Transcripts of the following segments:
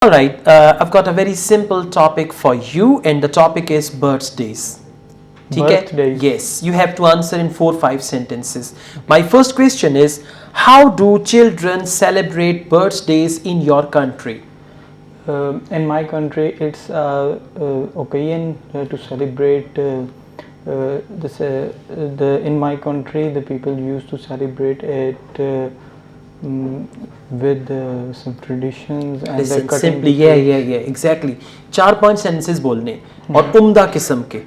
All right, I've got a very simple topic for you, and the topic is birthdays. Birthdays. Yes, you have to answer in 4-5 sentences. My first question is, how do children celebrate birthdays in your country? In my country, it's occasion to celebrate. In my country, the people used to celebrate it with some traditions and Listen, the cutting. simply, yeah, exactly. 4-5 sentences बोलने और उम्दा किस्म के,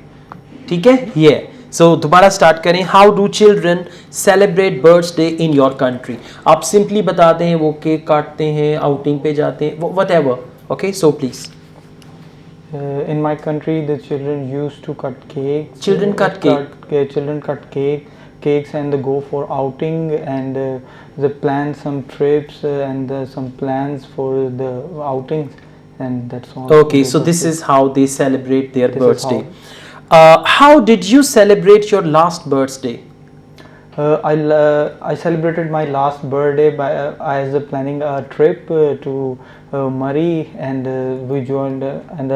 ठीक है? Yeah. So दोबारा start करें. How do children celebrate birthday in your country? आप सिंपली बताते हैं वो केक काटते हैं, आउटिंग पे जाते हैं, whatever. Okay, so please. In my country, the children used to cut cakes. Children cut cake. Children cut cakes and they go for outing and they plan some trips and some plans for the outings, and that's all. Okay, so this is how they celebrate their This is birthday. How did you celebrate your last birthday? I celebrated my last birthday by as planning a trip to Murray, and we joined and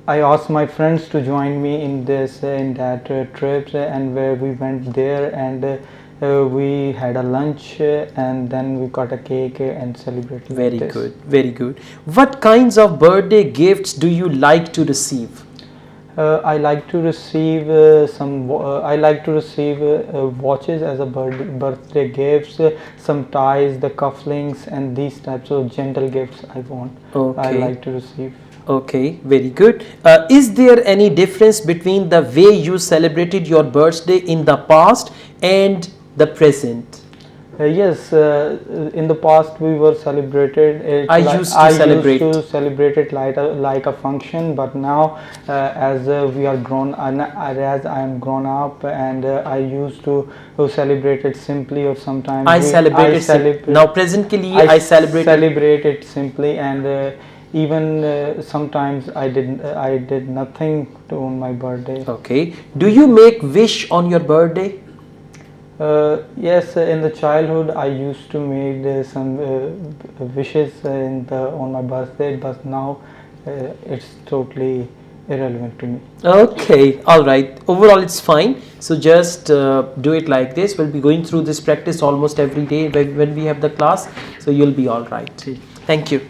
I asked my friends to join me in that trip, and where we went there and we had a lunch and then we cut a cake and celebrated. Very good, very good. What kinds of birthday gifts do you like to receive? I like to receive watches as a birthday gifts, some ties, the cufflinks, and these types of gentle gifts I want. Okay. I like to receive. Okay, very good. Is there any difference between the way you celebrated your birthday in the past and the present? Yes, in the past we were celebrated it. I used to celebrate it like a function, but now as we are grown, as I am grown up, and I used to celebrate it simply, or sometimes now present के लिए I celebrate it simply, and even sometimes I did nothing on my birthday. Okay. Do you make wish on your birthday? Yes, in the childhood I used to make some wishes on my birthday, but now it's totally irrelevant to me. Okay, all right. Overall, it's fine. So just do it like this. We'll be going through this practice almost every day when we have the class. So you'll be all right. Thank you.